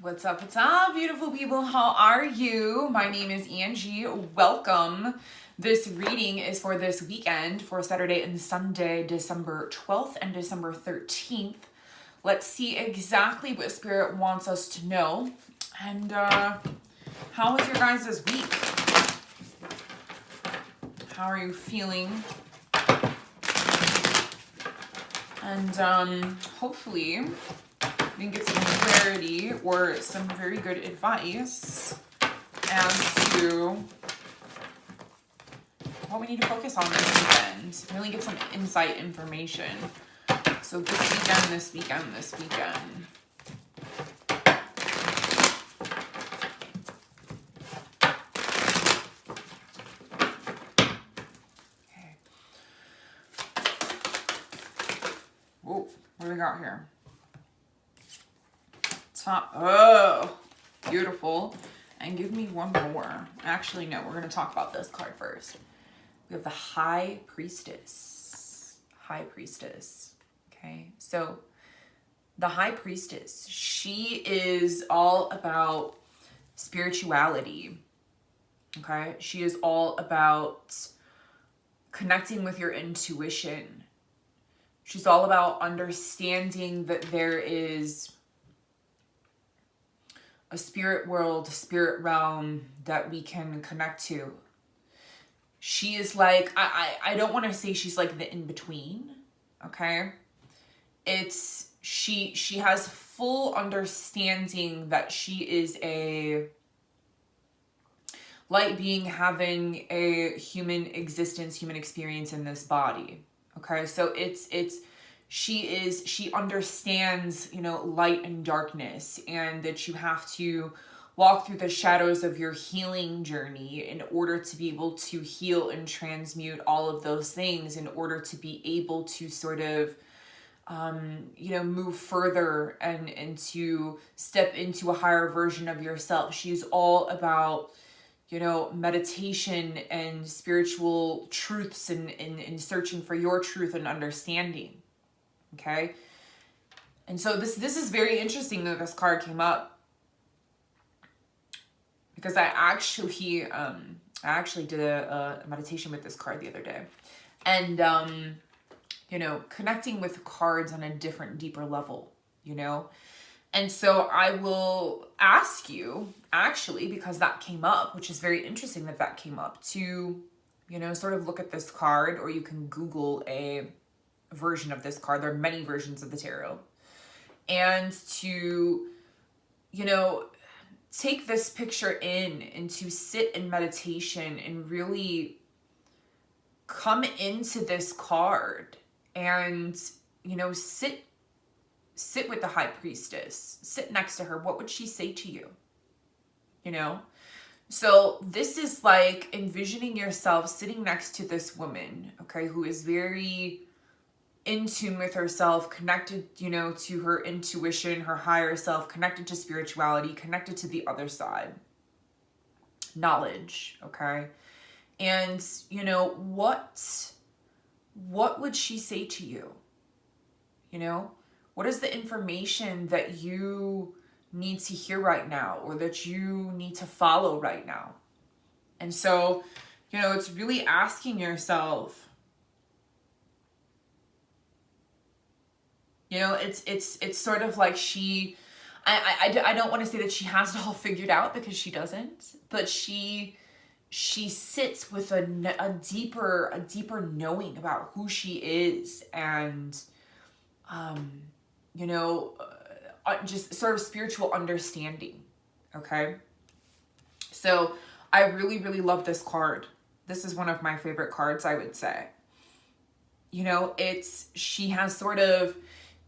What's up, beautiful people? How are you? My name is Angie. Welcome. This reading is for this weekend, for Saturday and Sunday, December 12th and December 13th. Let's see exactly what Spirit wants us to know. And how was your guys' week? How are you feeling? And hopefully we can get some clarity or some very good advice as to what we need to focus on this weekend. Really get some insight information. So this weekend. Okay. Whoa, what do we got here? Oh, beautiful. And give me one more. Actually, no, we're going to talk about this card first. We have the High Priestess. High Priestess. Okay, so the High Priestess, she is all about spirituality. Okay, she is all about connecting with your intuition. She's all about understanding that there is a spirit world, a spirit realm that we can connect to. She is like, I don't want to say she's like the in-between, okay? It's, she has full understanding that she is a light being having a human existence, human experience in this body, okay? So she understands, light and darkness, and that you have to walk through the shadows of your healing journey in order to be able to heal and transmute all of those things, in order to be able to sort of, move further and to step into a higher version of yourself. She's all about, meditation and spiritual truths and searching for your truth and understanding. Okay. And so this is very interesting that this card came up, because I actually did a meditation with this card the other day, and connecting with cards on a different, deeper level, and so I will ask you, actually, because that came up, which is very interesting that came up, to sort of look at this card, or you can Google a version of this card. There are many versions of the tarot, and to take this picture in and to sit in meditation and really come into this card and sit with the High Priestess, sit next to her. What would she say to you? So this is like envisioning yourself sitting next to this woman, okay, who is very in tune with herself, connected, to her intuition, her higher self, connected to spirituality, connected to the other side, knowledge, okay? And, what would she say to you? What is the information that you need to hear right now, or that you need to follow right now? And so, it's really asking yourself, it's sort of like I don't want to say that she has it all figured out, because she doesn't, but she sits with a deeper knowing about who she is, and just sort of spiritual understanding. Okay, so I really, really love this card. This is one of my favorite cards, I would say. She has sort of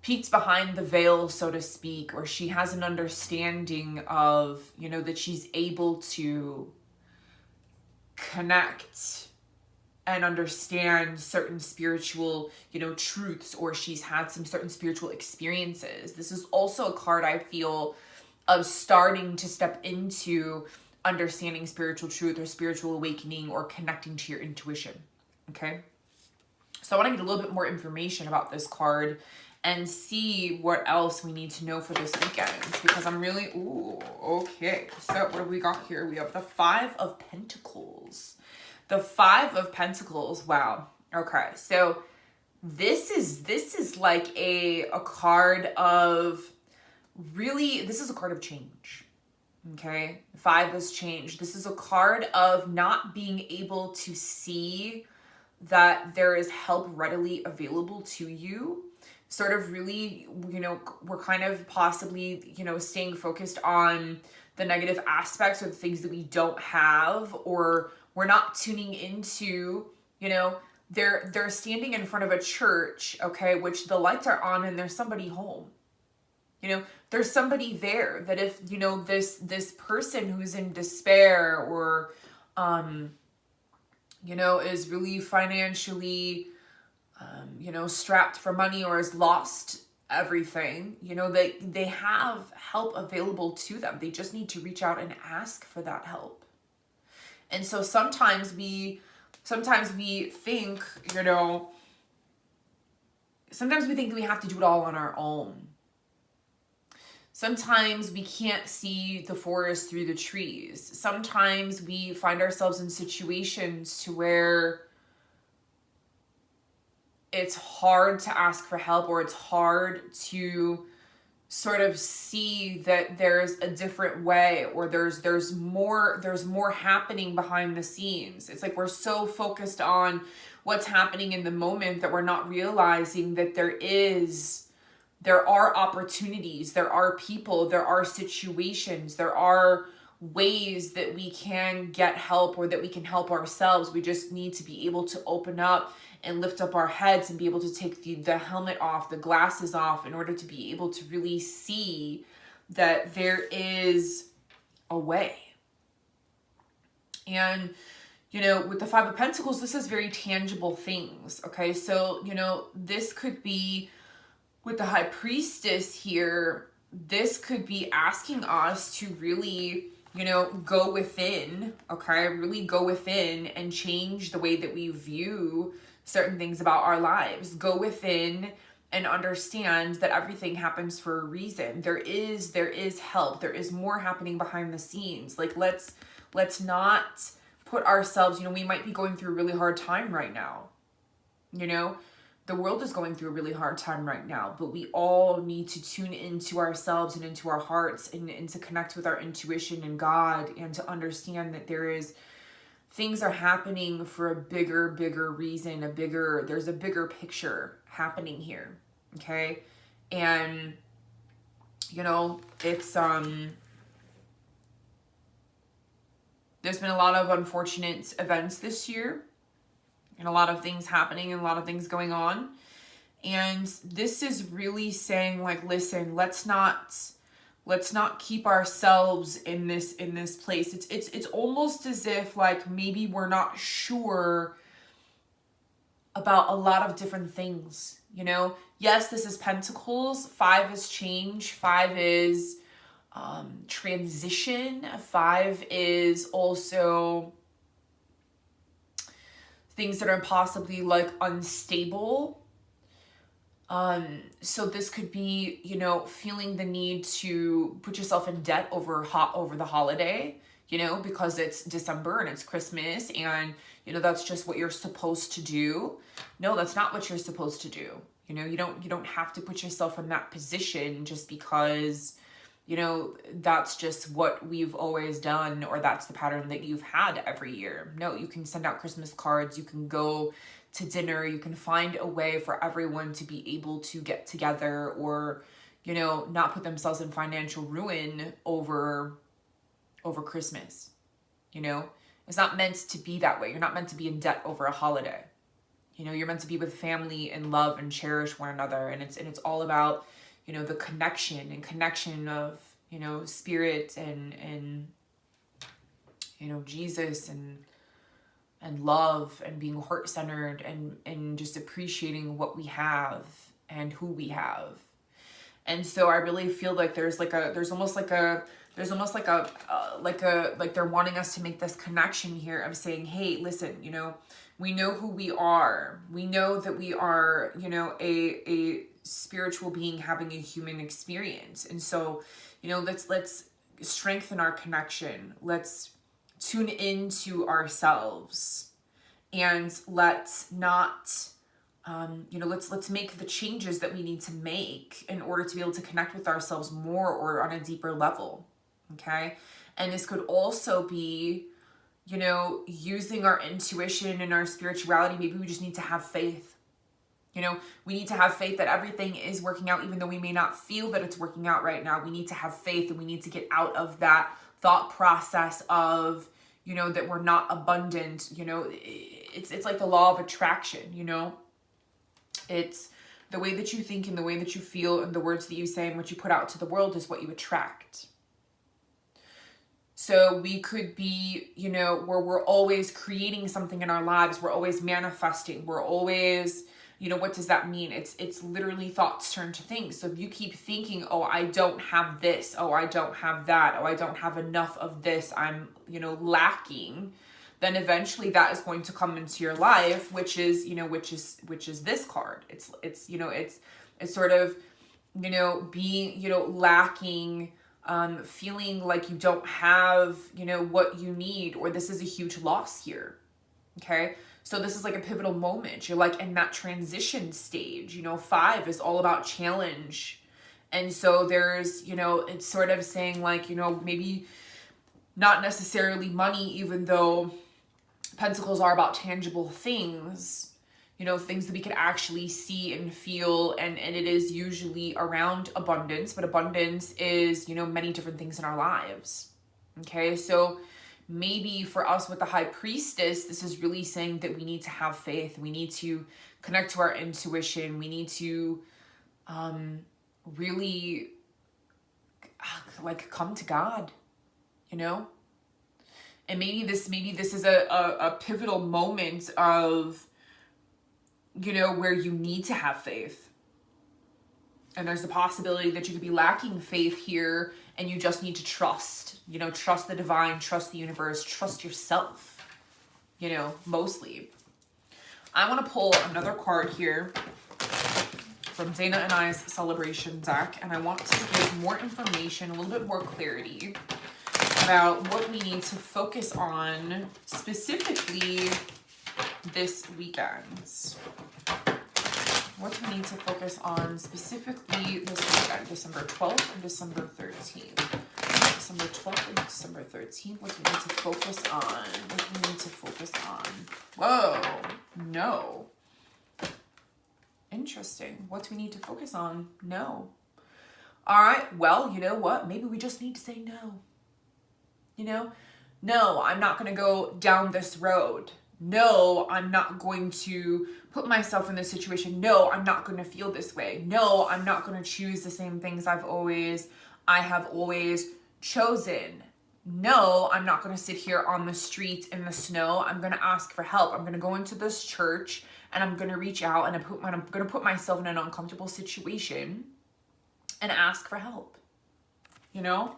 peeked behind the veil, so to speak, or she has an understanding of, that she's able to connect and understand certain spiritual, truths, or she's had some certain spiritual experiences. This is also a card, I feel, of starting to step into understanding spiritual truth or spiritual awakening or connecting to your intuition. Okay. So I want to get a little bit more information about this card and see what else we need to know for this weekend, because I'm really, ooh, okay. So what have we got here? We have the Five of Pentacles. The Five of Pentacles, wow. Okay, so this is like a card of really, this is a card of change. Okay, Five is change. This is a card of not being able to see that there is help readily available to you. Sort of really, you know, we're kind of possibly, you know, staying focused on the negative aspects or the things that we don't have, or we're not tuning into, you know, they're standing in front of a church, okay, which the lights are on and there's somebody home. You know, there's somebody there that if, you know, this person who's in despair or, you know, is really financially, you know, strapped for money or has lost everything, you know, they have help available to them. They just need to reach out and ask for that help. And so sometimes we think, you know, sometimes we think we have to do it all on our own. Sometimes we can't see the forest through the trees. Sometimes we find ourselves in situations to where it's hard to ask for help, or it's hard to sort of see that there's a different way, or there's more happening behind the scenes. It's like we're so focused on what's happening in the moment that we're not realizing that there are opportunities, there are people, there are situations, there are ways that we can get help or that we can help ourselves. We just need to be able to open up and lift up our heads and be able to take the helmet off, the glasses off, in order to be able to really see that there is a way. And, you know, with the Five of Pentacles, this is very tangible things, okay? So, you know, this could be, with the High Priestess here, this could be asking us to really, you know, go within, okay? Really go within and change the way that we view certain things about our lives. Go within and understand that everything happens for a reason. There is help. There is more happening behind the scenes. Like, let's not put ourselves, you know, we might be going through a really hard time right now. You know, the world is going through a really hard time right now, but we all need to tune into ourselves and into our hearts and to connect with our intuition and God, and to understand that things are happening for a bigger reason, there's a bigger picture happening here. Okay. And, you know, it's, there's been a lot of unfortunate events this year, and a lot of things happening and a lot of things going on. And this is really saying, like, listen, let's not keep ourselves in this place. It's almost as if, like, maybe we're not sure about a lot of different things, you know? Yes, this is Pentacles. Five is change. Five is transition. Five is also things that are possibly, like, unstable. So this could be, you know, feeling the need to put yourself in debt over the holiday, you know, because it's December and it's Christmas, and, you know, that's just what you're supposed to do. No, that's not what you're supposed to do. You know, you don't have to put yourself in that position just because, you know, that's just what we've always done, or that's the pattern that you've had every year. No, you can send out Christmas cards, you can go to dinner, you can find a way for everyone to be able to get together, or, you know, not put themselves in financial ruin over Christmas. You know, it's not meant to be that way. You're not meant to be in debt over a holiday. You know, you're meant to be with family and love and cherish one another. And it's all about, you know, the connection of, you know, spirit and you know, Jesus and love, and being heart-centered, and just appreciating what we have and who we have. And so I really feel like there's almost like they're wanting us to make this connection here of saying, hey, listen, you know, we know who we are. We know that we are, you know, a spiritual being having a human experience. And so, you know, let's strengthen our connection. Let's tune into ourselves, and let's not, you know, let's make the changes that we need to make in order to be able to connect with ourselves more or on a deeper level. Okay. And this could also be, you know, using our intuition and our spirituality. Maybe we just need to have faith. You know, we need to have faith that everything is working out, even though we may not feel that it's working out right now. We need to have faith, and we need to get out of that thought process of, you know, that we're not abundant. You know, it's like the law of attraction, you know. It's the way that you think and the way that you feel and the words that you say and what you put out to the world is what you attract. So we could be, you know, where we're always creating something in our lives. We're always manifesting. We're always, you know, what does that mean? It's literally thoughts turn to things. So if you keep thinking, oh, I don't have this. Oh, I don't have that. Oh, I don't have enough of this. I'm, you know, lacking. Then eventually that is going to come into your life, which is, you know, which is this card. It's, you know, it's sort of, you know, being, you know, lacking, feeling like you don't have, you know, what you need, or this is a huge loss here. Okay. So this is like a pivotal moment. You're like in that transition stage. You know, 5 is all about challenge. And so there's, you know, it's sort of saying like, you know, maybe not necessarily money, even though Pentacles are about tangible things, you know, things that we can actually see and feel. And it is usually around abundance, but abundance is, you know, many different things in our lives. Okay. So maybe for us with the High Priestess, this is really saying that we need to have faith. We need to connect to our intuition. We need to really like come to God, you know? And maybe this is a pivotal moment of, you know, where you need to have faith. And there's the possibility that you could be lacking faith here, and you just need to trust, you know, trust the divine, trust the universe, trust yourself, you know, mostly. I want to pull another card here from Dana and I's celebration deck, and I want to give more information, a little bit more clarity about what we need to focus on specifically this weekend. What do we need to focus on specifically this weekend? December 12th and December 13th. December 12th and December 13th. What do we need to focus on? What do we need to focus on? Whoa, no. Interesting. What do we need to focus on? No. All right, well, you know what? Maybe we just need to say no. You know, no, I'm not going to go down this road. No, I'm not going to put myself in this situation. No, I'm not going to feel this way. No, I'm not going to choose the same things I have always chosen. No, I'm not going to sit here on the street in the snow. I'm going to ask for help. I'm going to go into this church and I'm going to reach out and I'm going to put myself in an uncomfortable situation and ask for help. You know?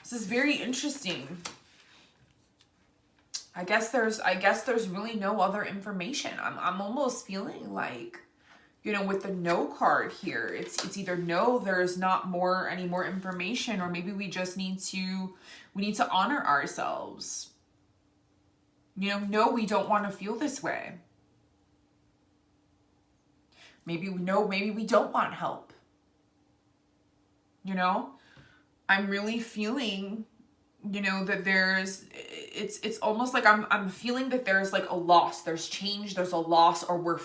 This is very interesting. I guess there's really no other information. I'm almost feeling like, you know, with the no card here, it's either no, there's not any more information, or maybe we just need to honor ourselves. You know, no, we don't want to feel this way. Maybe we don't want help. You know? I'm really feeling, you know, that it's almost like I'm feeling that there's like a loss, there's change, there's a loss, or we're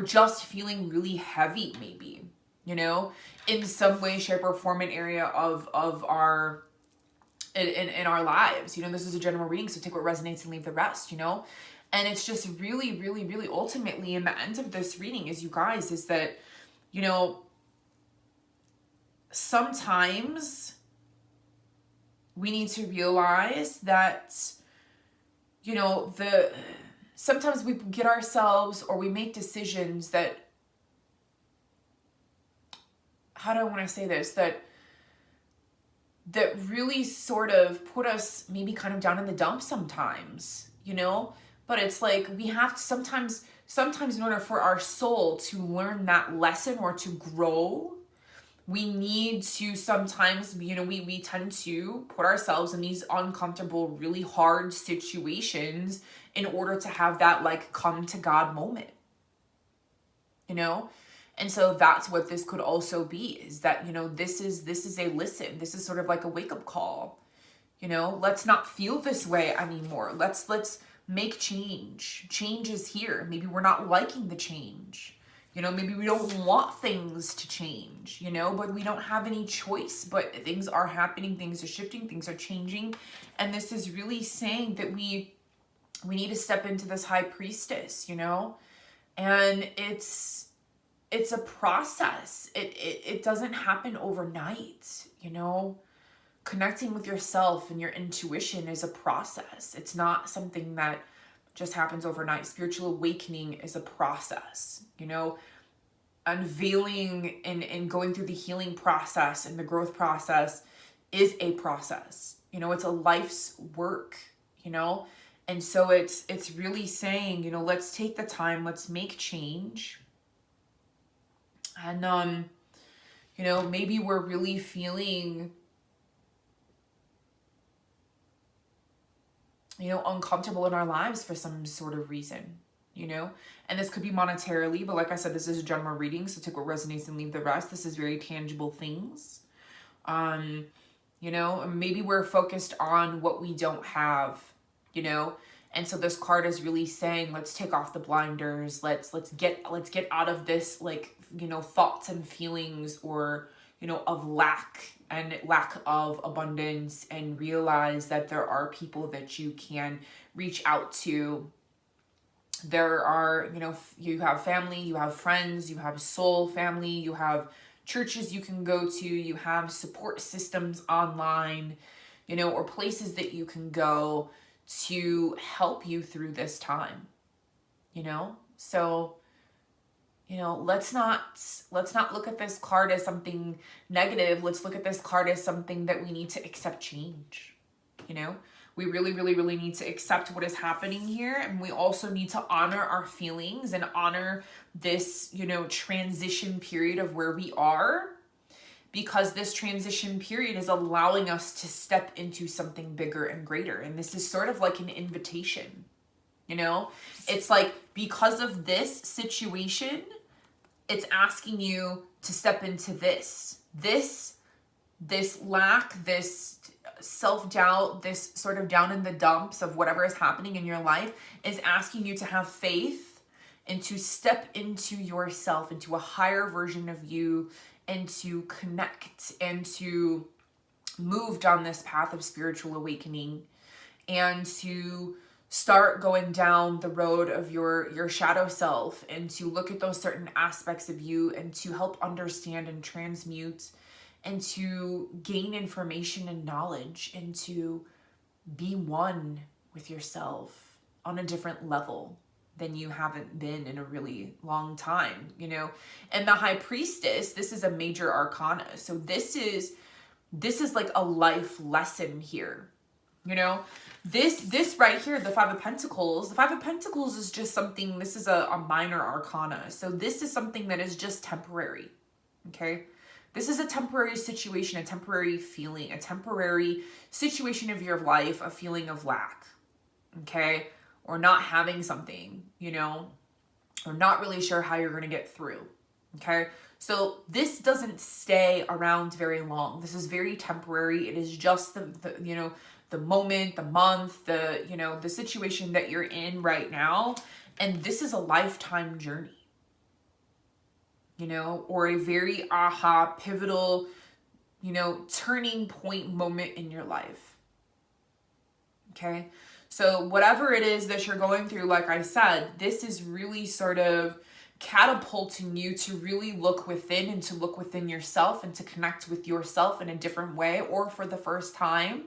just feeling really heavy, maybe, you know, in some way, shape, or form, an area of our, in our lives. You know, this is a general reading, so take what resonates and leave the rest, you know. And it's just really, really, really ultimately in the end of this reading is, you guys, is that, you know, sometimes we need to realize that, you know, sometimes we get ourselves, or we make decisions that, how do I want to say this, that really sort of put us maybe kind of down in the dumps sometimes, you know, But it's like we have to sometimes in order for our soul to learn that lesson or to grow, we need to sometimes, we tend to put ourselves in these uncomfortable, really hard situations in order to have that like come to God moment, And so that's what this could also be, is that, this is a listen. This is sort of like a wake up call. Let's not feel this way anymore. Let's make change. Change is here. Maybe we're not liking the change. Maybe we don't want things to change, but we don't have any choice. But things are happening, things are shifting, things are changing. And this is really saying that we need to step into this high priestess, and it's a process. It doesn't happen overnight, Connecting with yourself and your intuition is a process. It's not something that just happens overnight. Spiritual awakening is a process, Unveiling and going through the healing process and the growth process is a process. It's a life's work, And so it's really saying, let's take the time, let's make change. And, maybe we're really feeling uncomfortable in our lives for some sort of reason, and this could be monetarily, but like I said, this is a general reading, so take what resonates and leave the rest. This is very tangible things. Maybe we're focused on what we don't have, and so this card is really saying, let's take off the blinders. Let's get out of this, like, thoughts and feelings or, of lack of abundance, and realize that there are people that you can reach out to. There are, you have family, you have friends, you have soul family, you have churches you can go to, you have support systems online, or places that you can go to help you through this time, So, let's not look at this card as something negative. Let's look at this card as something that we need to accept change. We really, really, really need to accept what is happening here. And we also need to honor our feelings and honor this, transition period of where we are, because this transition period is allowing us to step into something bigger and greater. And this is sort of like an invitation, It's like, because of this situation, it's asking you to step into this lack, this self-doubt, this sort of down in the dumps of whatever is happening in your life, is asking you to have faith and to step into yourself, into a higher version of you, and to connect and to move down this path of spiritual awakening, and to start going down the road of your shadow self, and to look at those certain aspects of you, and to help understand and transmute, and to gain information and knowledge, and to be one with yourself on a different level than you haven't been in a really long time, And the High Priestess, this is a major arcana. So this is like a life lesson here, This right here, the Five of Pentacles. The Five of Pentacles is just something, this is a minor arcana. So this is something that is just temporary, okay? This is a temporary situation, a temporary feeling, a temporary situation of your life, a feeling of lack, okay? Or not having something, or not really sure how you're going to get through, okay? So this doesn't stay around very long. This is very temporary. It is just the moment, the month, the situation that you're in right now. And this is a lifetime journey, or a very pivotal, turning point moment in your life. Okay. So whatever it is that you're going through, like I said, this is really sort of catapulting you to really look within, and to look within yourself, and to connect with yourself in a different way, or for the first time,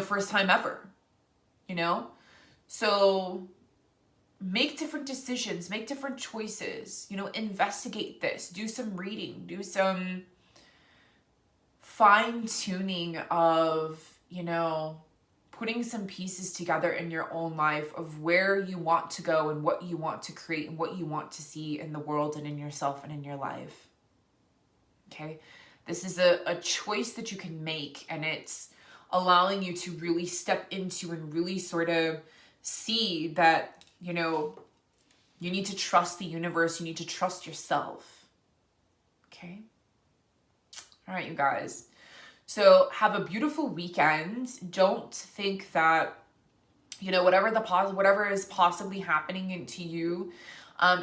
first time ever, So make different decisions, make different choices, investigate this, do some reading, do some fine tuning of, putting some pieces together in your own life of where you want to go and what you want to create and what you want to see in the world and in yourself and in your life. Okay? This is a choice that you can make, and it's allowing you to really step into and really sort of see that, you know, you need to trust the universe. You need to trust yourself. Okay? All right, you guys. So have a beautiful weekend. Don't think that, you know, whatever is possibly happening to you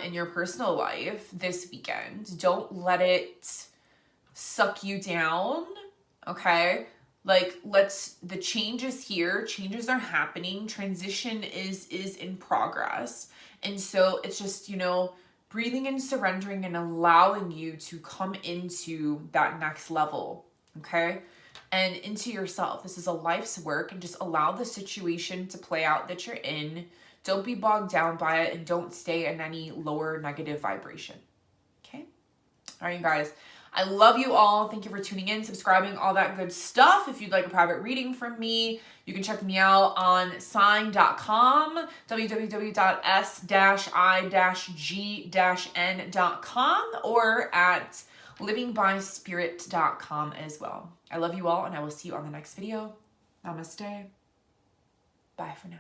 in your personal life this weekend, don't let it suck you down. Okay? Like, the change is here. Changes are happening. Transition is in progress. And so it's just, you know, breathing and surrendering and allowing you to come into that next level. Okay? And into yourself. This is a life's work, and just allow the situation to play out that you're in. Don't be bogged down by it, and don't stay in any lower negative vibration. Okay? All right, you guys. I love you all. Thank you for tuning in, subscribing, all that good stuff. If you'd like a private reading from me, you can check me out on sign.com, www.s-i-g-n.com, or at livingbyspirit.com as well. I love you all, and I will see you on the next video. Namaste. Bye for now.